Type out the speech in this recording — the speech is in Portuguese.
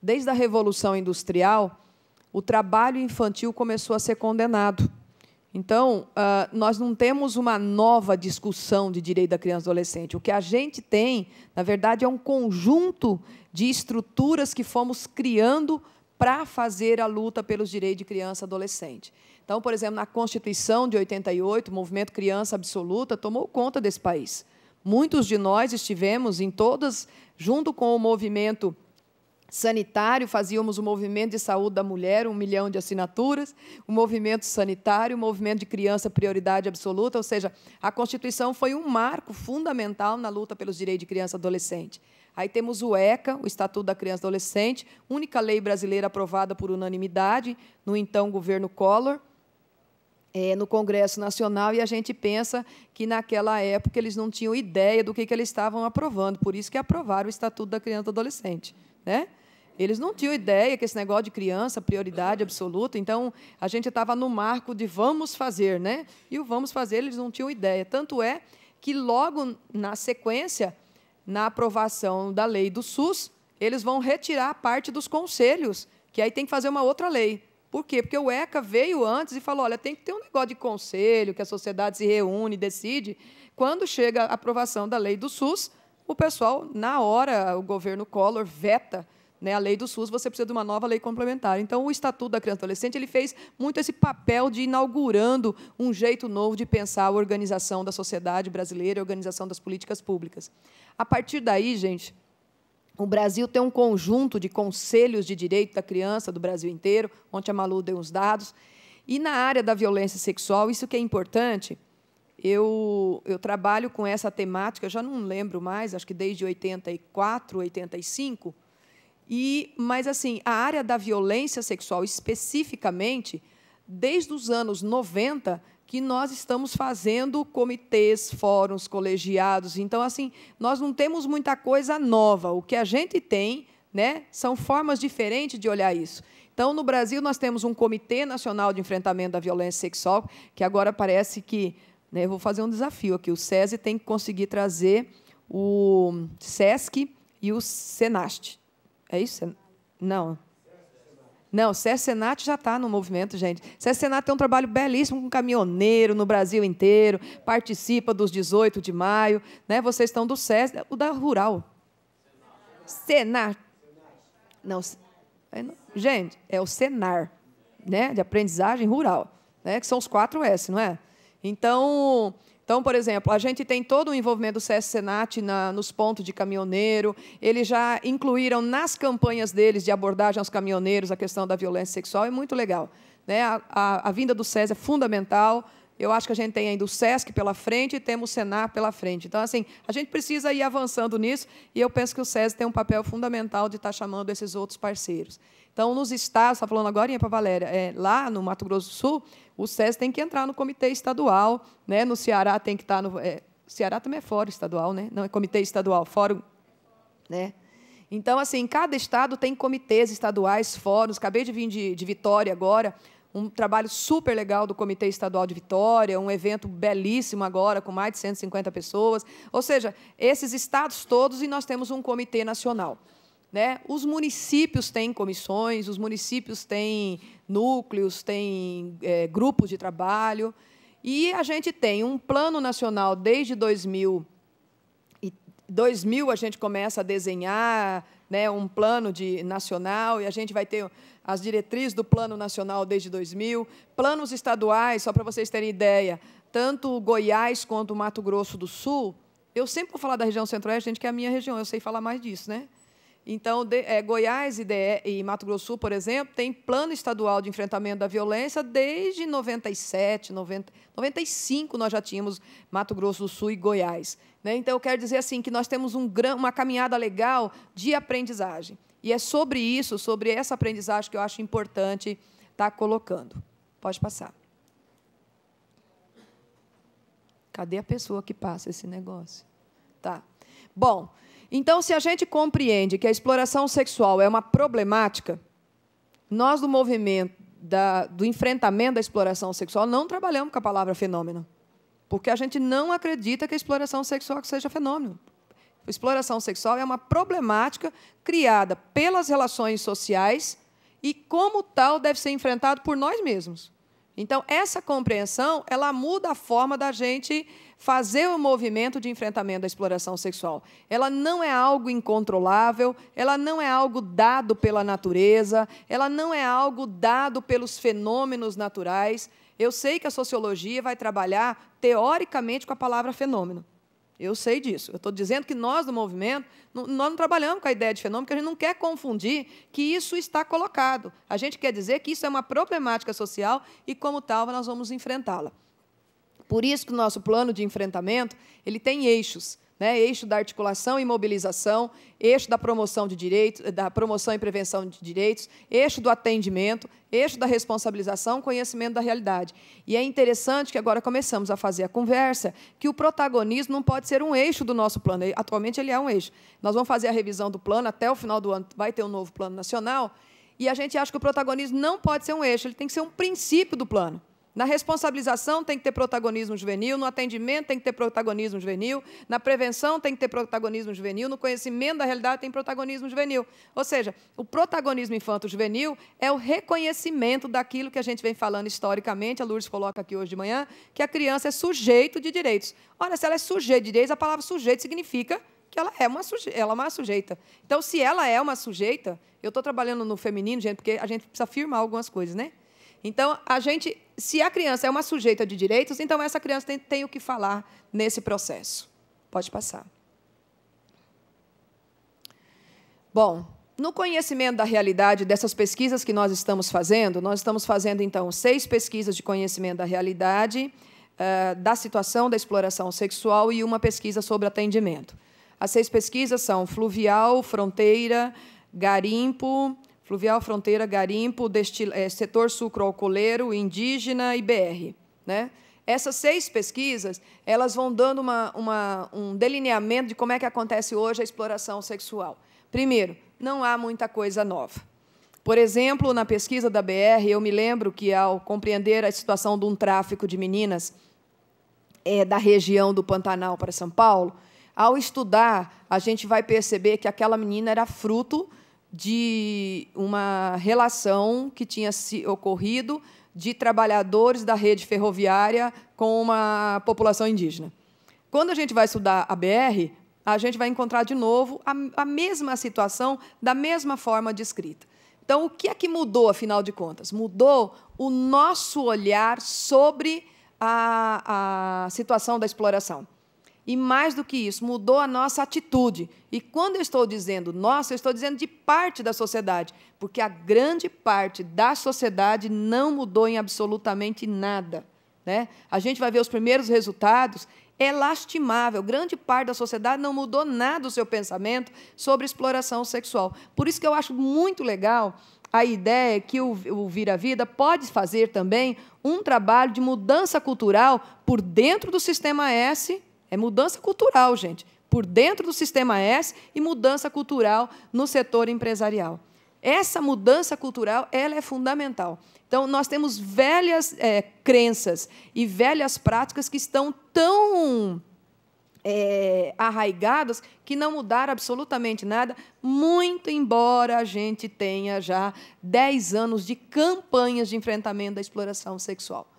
desde a Revolução Industrial, o trabalho infantil começou a ser condenado. Então, nós não temos uma nova discussão de direito da criança e do adolescente. O que a gente tem, na verdade, é um conjunto de estruturas que fomos criando para fazer a luta pelos direitos de criança e adolescente. Então, por exemplo, na Constituição de 88, o movimento Criança Absoluta tomou conta desse país. Muitos de nós estivemos em todas, junto com o movimento sanitário, fazíamos o movimento de saúde da mulher, 1 milhão de assinaturas, o movimento sanitário, o movimento de criança prioridade absoluta, ou seja, a Constituição foi um marco fundamental na luta pelos direitos de criança e adolescente. Aí temos o ECA, o Estatuto da Criança e Adolescente, única lei brasileira aprovada por unanimidade no então governo Collor, no Congresso Nacional, e a gente pensa que, naquela época, eles não tinham ideia do que eles estavam aprovando, por isso que aprovaram o Estatuto da Criança e Adolescente, né? Eles não tinham ideia que esse negócio de criança, prioridade absoluta, então, a gente estava no marco de vamos fazer, né? E o vamos fazer, eles não tinham ideia. Tanto é que, logo na sequência, na aprovação da lei do SUS, eles vão retirar parte dos conselhos, que aí tem que fazer uma outra lei. Por quê? Porque o ECA veio antes e falou, olha, tem que ter um negócio de conselho, que a sociedade se reúne, decide. Quando chega a aprovação da lei do SUS, o pessoal, na hora, o governo Collor veta, né, a lei do SUS, você precisa de uma nova lei complementar. Então, o Estatuto da Criança e Adolescente ele fez muito esse papel de inaugurando um jeito novo de pensar a organização da sociedade brasileira, a organização das políticas públicas. A partir daí, gente, o Brasil tem um conjunto de conselhos de direito da criança do Brasil inteiro, ontem a Malu deu os dados. E, na área da violência sexual, isso que é importante, eu trabalho com essa temática, já não lembro mais, acho que desde 84, 85, mas, assim, a área da violência sexual, especificamente, desde os anos 90, que nós estamos fazendo comitês, fóruns, colegiados. Então, assim, nós não temos muita coisa nova. O que a gente tem, né, são formas diferentes de olhar isso. Então, no Brasil, nós temos um Comitê Nacional de Enfrentamento da Violência Sexual, que agora parece que... né, eu vou fazer um desafio aqui. O SESI tem que conseguir trazer o SESC e o SENAST. É isso? Não. Não, o SESC Senat já está no movimento, gente. O SESC Senat tem um trabalho belíssimo com caminhoneiro no Brasil inteiro, participa dos 18 de maio. Né? Vocês estão do SESC, o da Rural. Senat. Não, gente, é o Senar, né? De aprendizagem rural, né? Que são os 4 S, não é? Então, por exemplo, a gente tem todo o envolvimento do SESC Senat nos pontos de caminhoneiro. Eles já incluíram nas campanhas deles de abordagem aos caminhoneiros a questão da violência sexual. É muito legal, né? A vinda do SESC é fundamental. Eu acho que a gente tem ainda o SESC pela frente e temos o Senar pela frente. Então, assim, a gente precisa ir avançando nisso, e eu penso que o SESC tem um papel fundamental de estar chamando esses outros parceiros. Então, nos estados, está falando agora para a Valéria, lá no Mato Grosso do Sul, o SESC tem que entrar no comitê estadual, né? No Ceará tem que estar no... Ceará também é fórum estadual, né? Não é comitê estadual, fórum, né? Então, assim, cada estado tem comitês estaduais, fóruns. Acabei de vir de Vitória agora, um trabalho super legal do Comitê Estadual de Vitória, um evento belíssimo agora, com mais de 150 pessoas. Ou seja, esses estados todos, e nós temos um comitê nacional. Né? Os municípios têm comissões, os municípios têm núcleos, têm grupos de trabalho, e a gente tem um plano nacional desde 2000. E 2000 a gente começa a desenhar, né, um plano nacional, e a gente vai ter as diretrizes do Plano Nacional desde 2000, planos estaduais, só para vocês terem ideia, tanto Goiás quanto Mato Grosso do Sul. Eu sempre vou falar da região Centro-Oeste, gente, que é a minha região, eu sei falar mais disso, né? Então, Goiás e Mato Grosso do Sul, por exemplo, tem plano estadual de enfrentamento da violência desde 97, 95, nós já tínhamos Mato Grosso do Sul e Goiás. Né? Então, eu quero dizer assim, que nós temos uma caminhada legal de aprendizagem. E é sobre isso, sobre essa aprendizagem, que eu acho importante estar colocando. Pode passar. Cadê a pessoa que passa esse negócio? Tá. Bom, então, se a gente compreende que a exploração sexual é uma problemática, nós, do movimento do enfrentamento da exploração sexual, não trabalhamos com a palavra fenômeno, porque a gente não acredita que a exploração sexual seja fenômeno. exploração sexual é uma problemática criada pelas relações sociais e, como tal, deve ser enfrentado por nós mesmos. Então, essa compreensão, ela muda a forma da gente fazer o movimento de enfrentamento da exploração sexual. Ela não é algo incontrolável, ela não é algo dado pela natureza, ela não é algo dado pelos fenômenos naturais. Eu sei que a sociologia vai trabalhar, teoricamente, com a palavra fenômeno. Eu sei disso. Eu estou dizendo que nós, do movimento, nós não trabalhamos com a ideia de fenômeno, porque a gente não quer confundir que isso está colocado. A gente quer dizer que isso é uma problemática social e, como tal, nós vamos enfrentá-la. Por isso que o nosso plano de enfrentamento ele tem eixos, né? Eixo da articulação e mobilização, eixo da promoção de direitos, da promoção e prevenção de direitos, eixo do atendimento, eixo da responsabilização, conhecimento da realidade. E é interessante que agora começamos a fazer a conversa que o protagonismo não pode ser um eixo do nosso plano. Atualmente ele é um eixo. Nós vamos fazer a revisão do plano, até o final do ano vai ter um novo plano nacional, e a gente acha que o protagonismo não pode ser um eixo, ele tem que ser um princípio do plano. Na responsabilização tem que ter protagonismo juvenil, no atendimento tem que ter protagonismo juvenil, na prevenção tem que ter protagonismo juvenil, no conhecimento da realidade tem protagonismo juvenil. Ou seja, o protagonismo infanto-juvenil é o reconhecimento daquilo que a gente vem falando historicamente, a Lourdes coloca aqui hoje de manhã, que a criança é sujeito de direitos. Ora, se ela é sujeito de direitos, a palavra sujeito significa que ela é uma sujeita. Então, se ela é uma sujeita, eu estou trabalhando no feminino, gente, porque a gente precisa afirmar algumas coisas, né? Então, se a criança é uma sujeita de direitos, então essa criança tem o que falar nesse processo. Pode passar. Bom, no conhecimento da realidade dessas pesquisas que nós estamos fazendo, então, 6 pesquisas de conhecimento da realidade, da situação da exploração sexual e uma pesquisa sobre atendimento. As 6 pesquisas são fluvial, fronteira, garimpo, setor sucroalcooleiro, indígena e BR. Né? Essas 6 pesquisas elas vão dando um delineamento de como é que acontece hoje a exploração sexual. Primeiro, não há muita coisa nova. Por exemplo, na pesquisa da BR, eu me lembro que, ao compreender a situação de um tráfico de meninas da região do Pantanal para São Paulo, ao estudar, a gente vai perceber que aquela menina era fruto de uma relação que tinha ocorrido de trabalhadores da rede ferroviária com uma população indígena. Quando a gente vai estudar a BR, a gente vai encontrar, de novo, a mesma situação, da mesma forma descrita. Então, o que é que mudou, afinal de contas? Mudou o nosso olhar sobre a situação da exploração. E, mais do que isso, mudou a nossa atitude. E, quando eu estou dizendo nossa, eu estou dizendo de parte da sociedade, porque a grande parte da sociedade não mudou em absolutamente nada. Né? A gente vai ver os primeiros resultados, é lastimável. Grande parte da sociedade não mudou nada o seu pensamento sobre exploração sexual. Por isso que eu acho muito legal a ideia que o Vira Vida pode fazer também um trabalho de mudança cultural por dentro do Sistema S. É mudança cultural, gente, por dentro do Sistema S e mudança cultural no setor empresarial. Essa mudança cultural ela é fundamental. Então, nós temos velhas crenças e velhas práticas que estão tão arraigadas que não mudaram absolutamente nada, muito embora a gente tenha já 10 anos de campanhas de enfrentamento da exploração sexual.